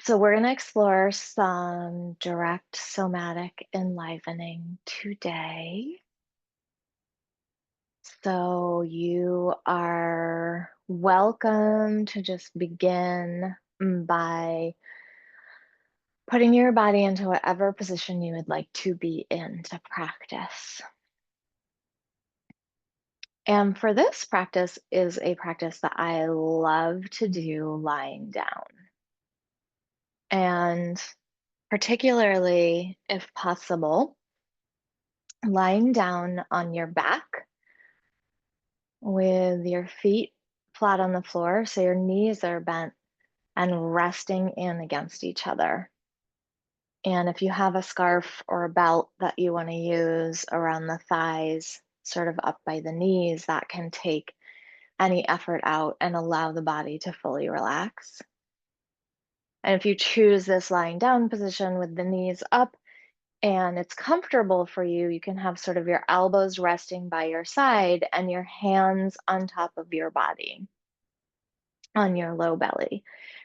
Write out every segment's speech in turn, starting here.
So, we're going to explore some direct somatic enlivening today. So, you are welcome to just begin by putting your body into whatever position you would like to be in to practice. And for this practice is a practice that I love to do lying down. And particularly, if possible, lying down on your back with your feet flat on the floor, so your knees are bent and resting in against each other. And if you have a scarf or a belt that you want to use around the thighs, sort of up by the knees, that can take any effort out and allow the body to fully relax. And if you choose this lying down position with the knees up, and it's comfortable for you, you can have sort of your elbows resting by your side and your hands on top of your body on your low belly.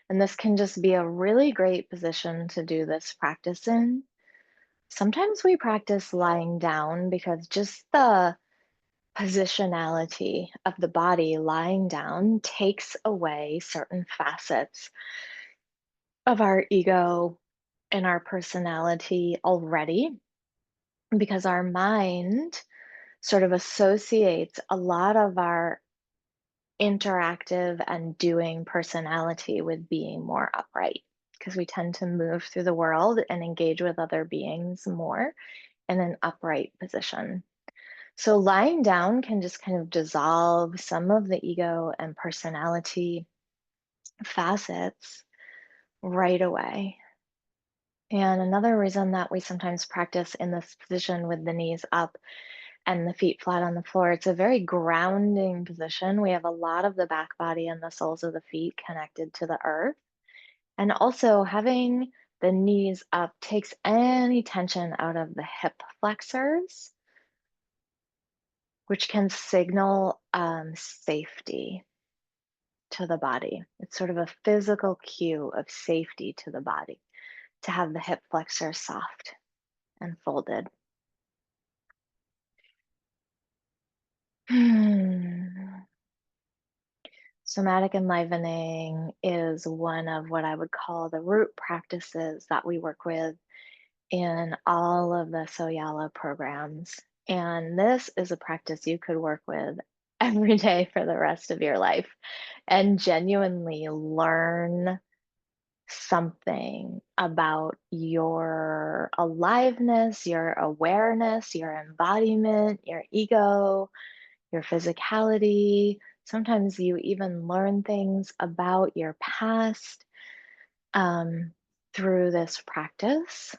And this can just be a really great position to do this practice in. Sometimes we practice lying down because just the positionality of the body lying down takes away certain facets of our ego and our personality already, because our mind sort of associates a lot of our interactive and doing personality with being more upright, because we tend to move through the world and engage with other beings more in an upright position. So lying down can just kind of dissolve some of the ego and personality facets right away. And another reason that we sometimes practice in this position with the knees up and the feet flat on the floor, it's a very grounding position. We have a lot of the back body and the soles of the feet connected to the earth. And also, having the knees up takes any tension out of the hip flexors, which can signal safety to the body. It's sort of a physical cue of safety to the body to have the hip flexors soft and folded. Somatic enlivening is one of what I would call the root practices that we work with in all of the Soyala programs. And this is a practice you could work with every day for the rest of your life and genuinely learn something about your aliveness, your awareness, your embodiment, your ego, your physicality. Sometimes you even learn things about your past um, through this practice.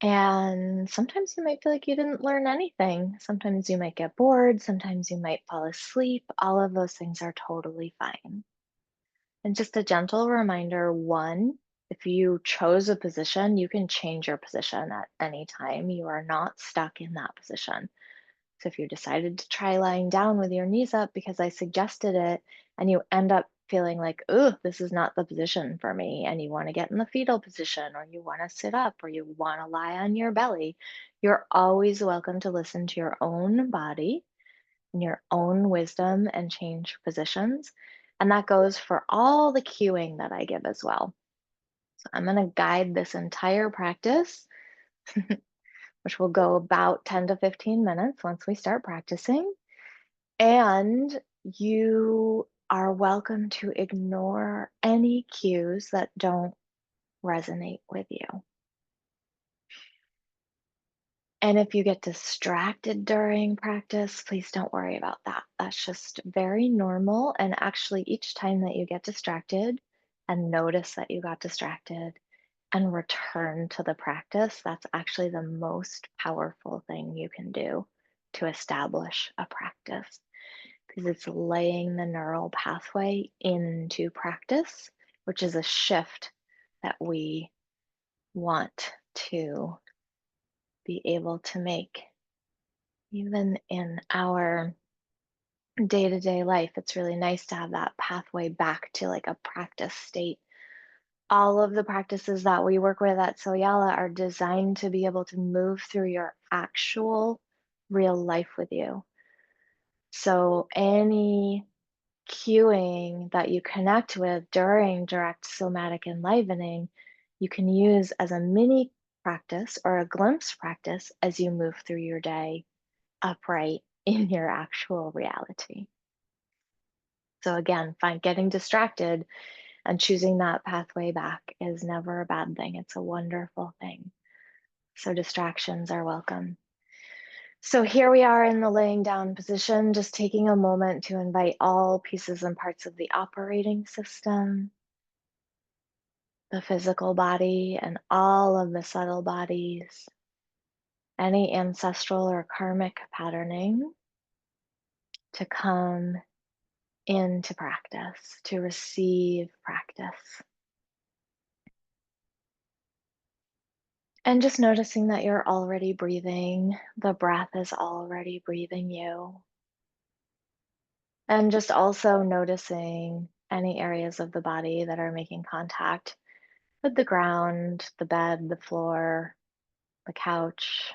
And sometimes you might feel like you didn't learn anything. Sometimes you might get bored. Sometimes you might fall asleep. All of those things are totally fine. And just a gentle reminder, one, if you chose a position, you can change your position at any time. You are not stuck in that position. So if you decided to try lying down with your knees up because I suggested it, and you end up feeling like, oh, this is not the position for me, and you want to get in the fetal position, or you want to sit up, or you want to lie on your belly, you're always welcome to listen to your own body and your own wisdom and change positions. And that goes for all the cueing that I give as well. So I'm going to guide this entire practice, which will go about 10 to 15 minutes once we start practicing. And you are welcome to ignore any cues that don't resonate with you. And if you get distracted during practice, please don't worry about that. That's just very normal. And actually, each time that you get distracted and notice that you got distracted and return to the practice, that's actually the most powerful thing you can do to establish a practice, because it's laying the neural pathway into practice, which is a shift that we want to be able to make. Even in our day to day life, it's really nice to have that pathway back to like a practice state All of the practices that we work with at Soyala are designed to be able to move through your actual real life with you. So any cueing that you connect with during direct somatic enlivening, you can use as a mini practice or a glimpse practice as you move through your day upright in your actual reality. So again, find getting distracted and choosing that pathway back is never a bad thing. It's a wonderful thing. So distractions are welcome. So here we are in the laying down position, just taking a moment to invite all pieces and parts of the operating system, the physical body, and all of the subtle bodies, any ancestral or karmic patterning to come into practice, to receive practice. And just noticing that you're already breathing, the breath is already breathing you. And just also noticing any areas of the body that are making contact with the ground, the bed, the floor, the couch,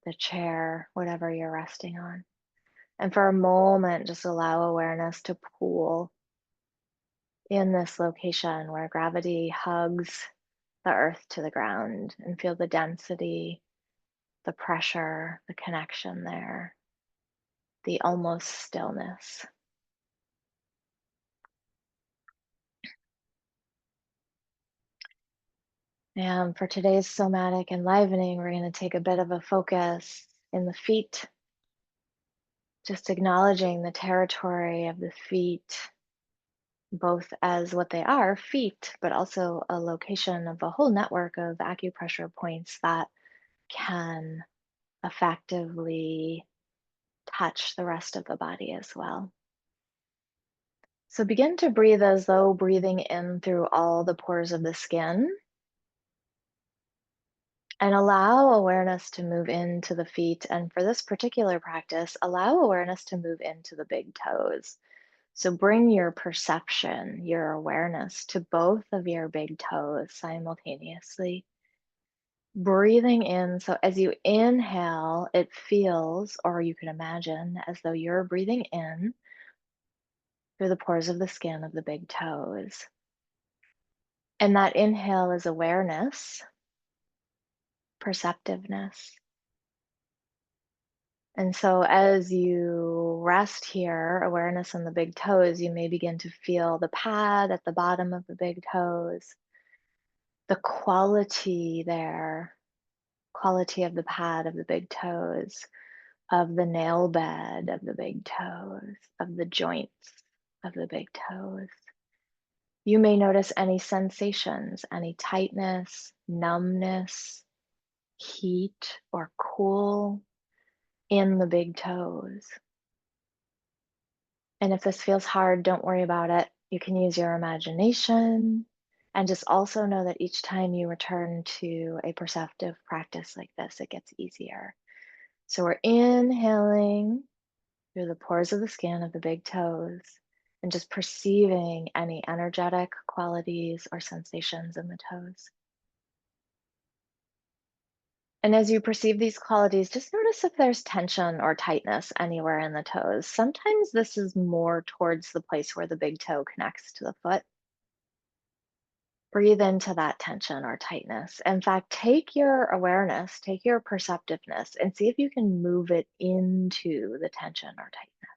the chair, whatever you're resting on. And for a moment, just allow awareness to pool in this location where gravity hugs the earth to the ground and feel the density, the pressure, the connection there, the almost stillness. And for today's somatic enlivening, we're going to take a bit of a focus in the feet, just acknowledging the territory of the feet, both as what they are, feet, but also a location of a whole network of acupressure points that can effectively touch the rest of the body as well. So begin to breathe as though breathing in through all the pores of the skin, and allow awareness to move into the feet. And for this particular practice, allow awareness to move into the big toes. So bring your perception, your awareness to both of your big toes simultaneously. Breathing in. So as you inhale, it feels, or you can imagine, as though you're breathing in through the pores of the skin of the big toes. And that inhale is awareness, perceptiveness. And so as you rest here, awareness on the big toes, you may begin to feel the pad at the bottom of the big toes, the quality there, quality of the pad of the big toes, of the nail bed of the big toes, of the joints of the big toes. You may notice any sensations, any tightness, numbness, heat, or cool in the big toes. And if this feels hard, don't worry about it. You can use your imagination, and just also know that each time you return to a perceptive practice like this, it gets easier. So we're inhaling through the pores of the skin of the big toes and just perceiving any energetic qualities or sensations in the toes. And as you perceive these qualities, just notice if there's tension or tightness anywhere in the toes. Sometimes this is more towards the place where the big toe connects to the foot. Breathe into that tension or tightness. In fact, take your awareness, take your perceptiveness, and see if you can move it into the tension or tightness,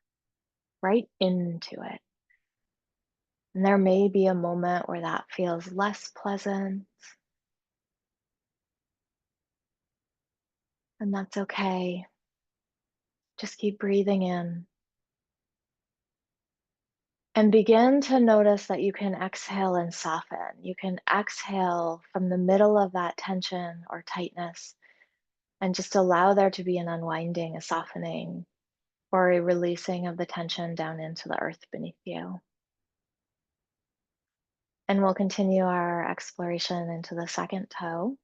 right into it. And there may be a moment where that feels less pleasant, and that's okay. Just keep breathing in. And begin to notice that you can exhale and soften. You can exhale from the middle of that tension or tightness and just allow there to be an unwinding, a softening, or a releasing of the tension down into the earth beneath you. And we'll continue our exploration into the second toe,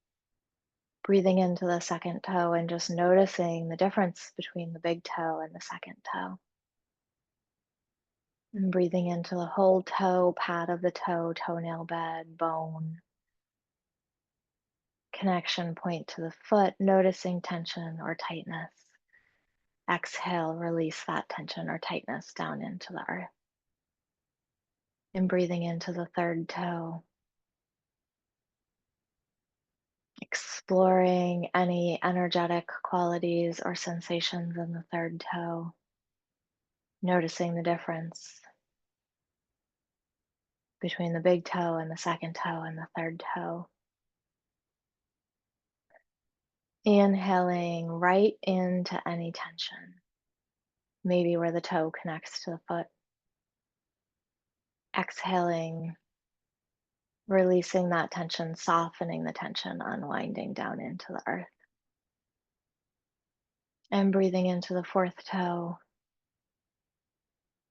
breathing into the second toe and just noticing the difference between the big toe and the second toe. And breathing into the whole toe, pad of the toe, toenail bed, bone, connection point to the foot, noticing tension or tightness. Exhale, release that tension or tightness down into the earth. And breathing into the third toe, exploring any energetic qualities or sensations in the third toe, noticing the difference between the big toe and the second toe and the third toe. Inhaling right into any tension, maybe where the toe connects to the foot. Exhaling, releasing that tension, softening the tension, unwinding down into the earth. And breathing into the fourth toe,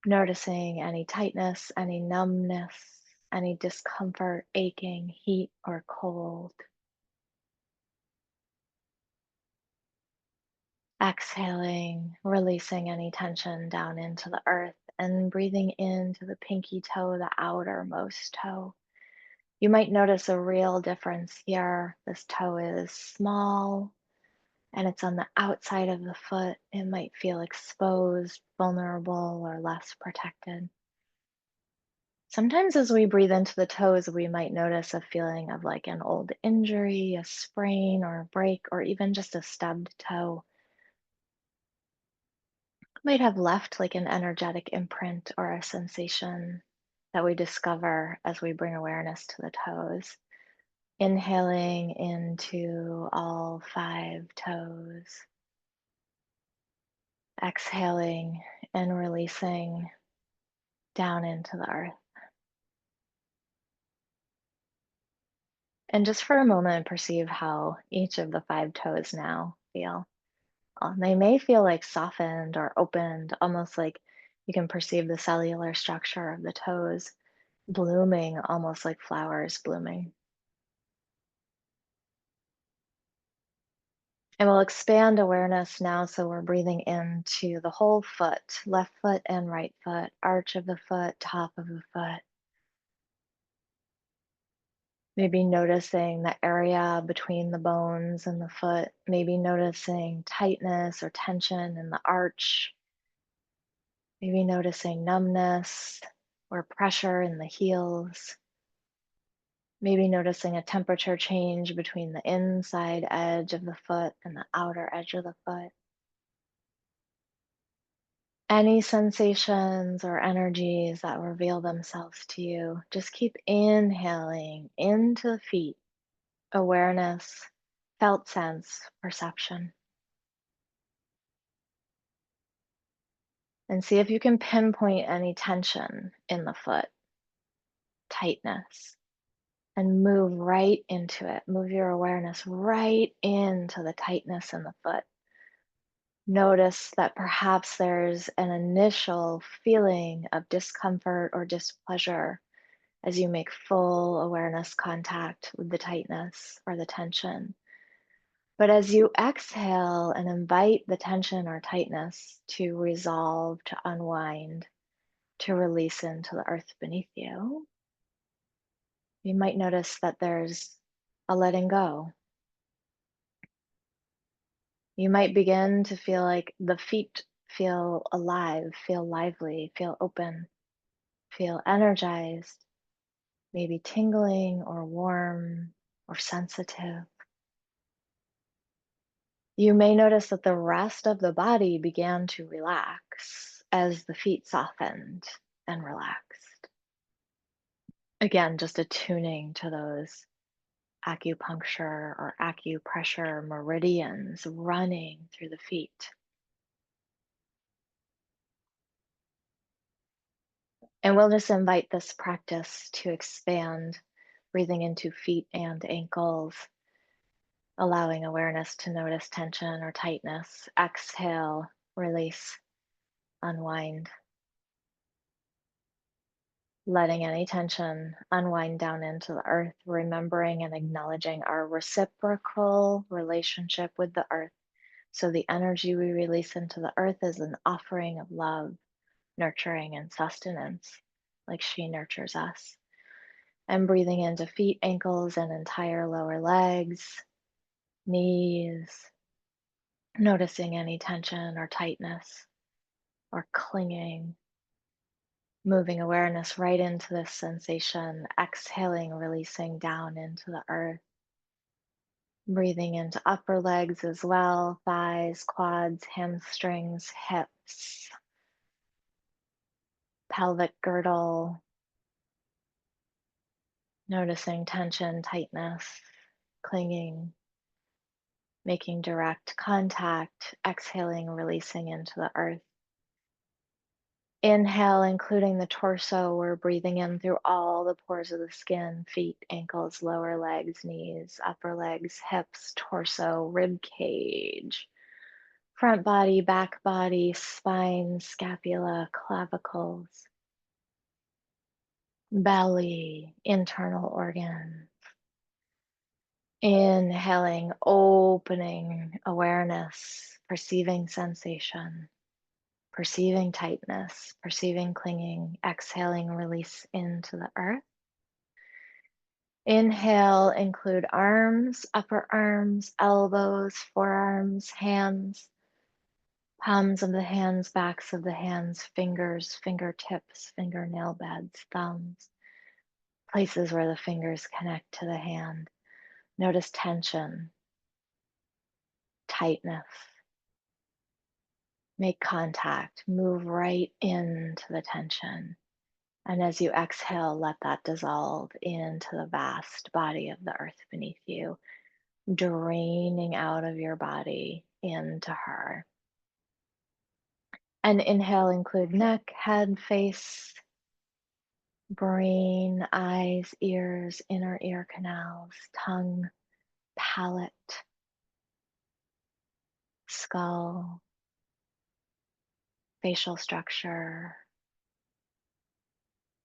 noticing any tightness, any numbness, any discomfort, aching, heat, or cold. Exhaling, releasing any tension down into the earth and breathing into the pinky toe, the outermost toe. You might notice a real difference here. This toe is small and it's on the outside of the foot. It might feel exposed, vulnerable, or less protected. Sometimes as we breathe into the toes, we might notice a feeling of like an old injury, a sprain, or a break, or even just a stubbed toe. Might have left like an energetic imprint or a sensation that we discover as we bring awareness to the toes. Inhaling into all five toes, exhaling and releasing down into the earth. And just for a moment, perceive how each of the five toes now feel. They may feel like softened or opened, almost like you can perceive the cellular structure of the toes blooming, almost like flowers blooming. And we'll expand awareness now. So we're breathing into the whole foot, left foot and right foot, arch of the foot, top of the foot. Maybe noticing the area between the bones and the foot. Maybe noticing tightness or tension in the arch. Maybe noticing numbness or pressure in the heels. Maybe noticing a temperature change between the inside edge of the foot and the outer edge of the foot. Any sensations or energies that reveal themselves to you, just keep inhaling into the feet, awareness, felt sense, perception. And see if you can pinpoint any tension in the foot, tightness, and move right into it. Move your awareness right into the tightness in the foot. Notice that perhaps there's an initial feeling of discomfort or displeasure as you make full awareness contact with the tightness or the tension. But as you exhale and invite the tension or tightness to resolve, to unwind, to release into the earth beneath you, you might notice that there's a letting go. You might begin to feel like the feet feel alive, feel lively, feel open, feel energized, maybe tingling or warm or sensitive. You may notice that the rest of the body began to relax as the feet softened and relaxed. Again, just attuning to those acupuncture or acupressure meridians running through the feet. And we'll just invite this practice to expand, breathing into feet and ankles, allowing awareness to notice tension or tightness. Exhale, release, unwind. Letting any tension unwind down into the earth, remembering and acknowledging our reciprocal relationship with the earth. So the energy we release into the earth is an offering of love, nurturing and sustenance, like she nurtures us. And breathing into feet, ankles, and entire lower legs, knees, noticing any tension or tightness or clinging, moving awareness right into this sensation, exhaling, releasing down into the earth. Breathing into upper legs as well, thighs, quads, hamstrings, hips, pelvic girdle, noticing tension, tightness, clinging, making direct contact, exhaling, releasing into the earth. Inhale, including the torso. We're breathing in through all the pores of the skin, feet, ankles, lower legs, knees, upper legs, hips, torso, rib cage, front body, back body, spine, scapula, clavicles, belly, internal organs. Inhaling, opening awareness, perceiving sensation, perceiving tightness, perceiving clinging, exhaling, release into the earth. Inhale, include arms, upper arms, elbows, forearms, hands, palms of the hands, backs of the hands, fingers, fingertips, fingernail beds, thumbs, places where the fingers connect to the hand. Notice tension, tightness. Make contact, move right into the tension. And as you exhale, let that dissolve into the vast body of the earth beneath you, draining out of your body into her. And inhale, include neck, head, face, brain, eyes, ears, inner ear canals, tongue, palate, skull, facial structure.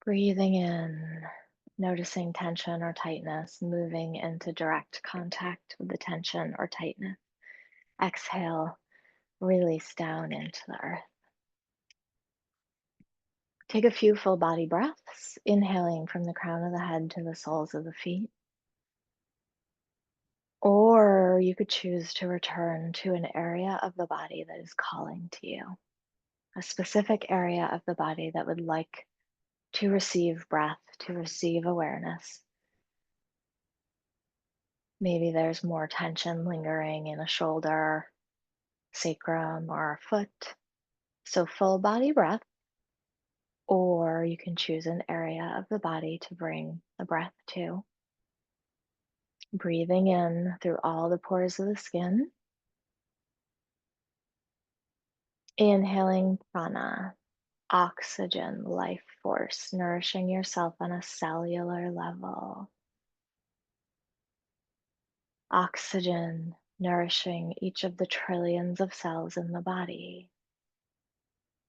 Breathing in, noticing tension or tightness, moving into direct contact with the tension or tightness. Exhale, release down into the earth. Take a few full body breaths, inhaling from the crown of the head to the soles of the feet. Or you could choose to return to an area of the body that is calling to you, a specific area of the body that would like to receive breath, to receive awareness. Maybe there's more tension lingering in a shoulder, sacrum, or a foot. So full body breath, or you can choose an area of the body to bring the breath to. Breathing in through all the pores of the skin. Inhaling prana, oxygen, life force, nourishing yourself on a cellular level. Oxygen, nourishing each of the trillions of cells in the body.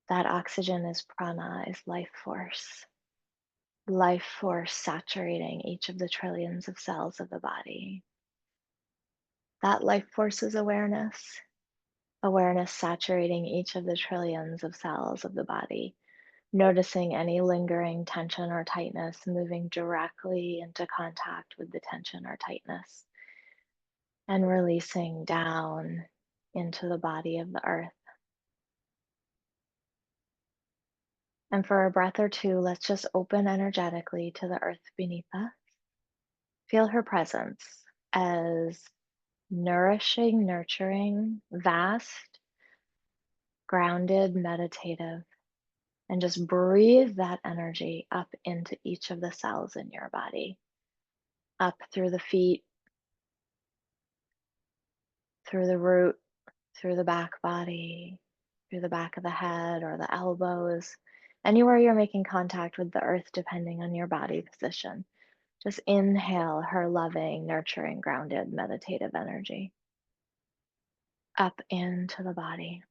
That oxygen is prana, is life force saturating each of the trillions of cells of the body. That life force is awareness, awareness saturating each of the trillions of cells of the body, noticing any lingering tension or tightness, moving directly into contact with the tension or tightness, and releasing down into the body of the earth. And for a breath or two, let's just open energetically to the earth beneath us. Feel her presence as nourishing, nurturing, vast, grounded, meditative, and just breathe that energy up into each of the cells in your body, up through the feet, through the root, through the back body, through the back of the head or the elbows, anywhere you're making contact with the earth, depending on your body position. Just inhale her loving, nurturing, grounded, meditative energy up into the body.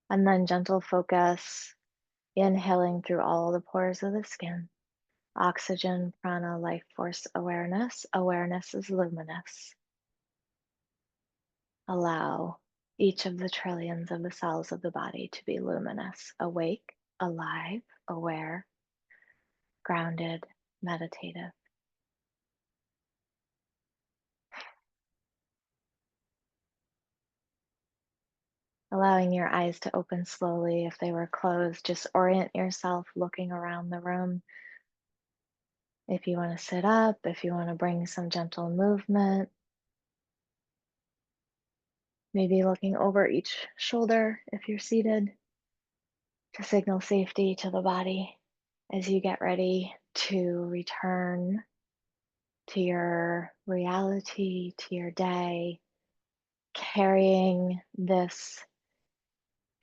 And then gentle focus, inhaling through all the pores of the skin. Oxygen, prana, life force, awareness. Awareness is luminous. Allow each of the trillions of the cells of the body to be luminous, awake, alive, aware, grounded, meditative. Allowing your eyes to open slowly. If they were closed, just orient yourself looking around the room. If you want to sit up, if you want to bring some gentle movement, maybe looking over each shoulder if you're seated to signal safety to the body as you get ready to return to your reality, to your day, carrying this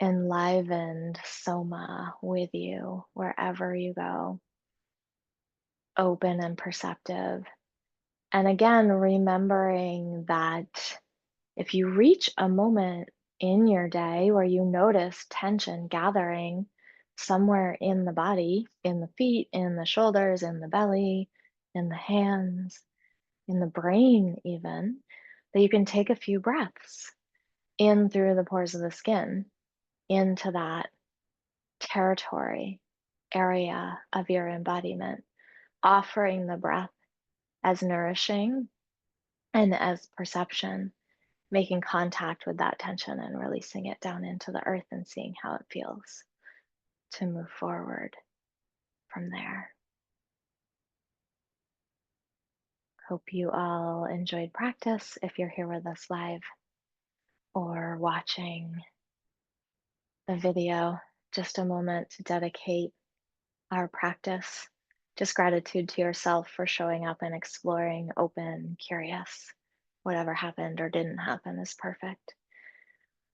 enlivened soma with you wherever you go, open and perceptive. And again, remembering that if you reach a moment in your day where you notice tension gathering somewhere in the body, in the feet, in the shoulders, in the belly, in the hands, in the brain, even, that you can take a few breaths in through the pores of the skin into that territory, area of your embodiment, offering the breath as nourishing and as perception, making contact with that tension and releasing it down into the earth and seeing how it feels to move forward from there. Hope you all enjoyed practice if you're here with us live or watching the video. Just a moment to dedicate our practice. Just gratitude to yourself for showing up and exploring, open, curious. Whatever happened or didn't happen is perfect.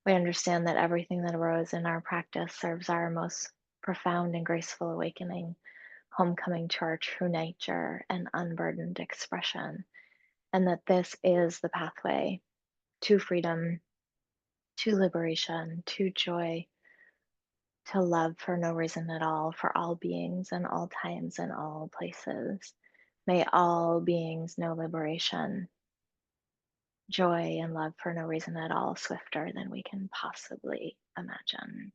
We understand that everything that arose in our practice serves our most profound and graceful awakening, homecoming to our true nature and unburdened expression, and that this is the pathway to freedom, to liberation, to joy, to love for no reason at all, for all beings and all times and all places. May all beings know liberation, joy, and love for no reason at all, swifter than we can possibly imagine.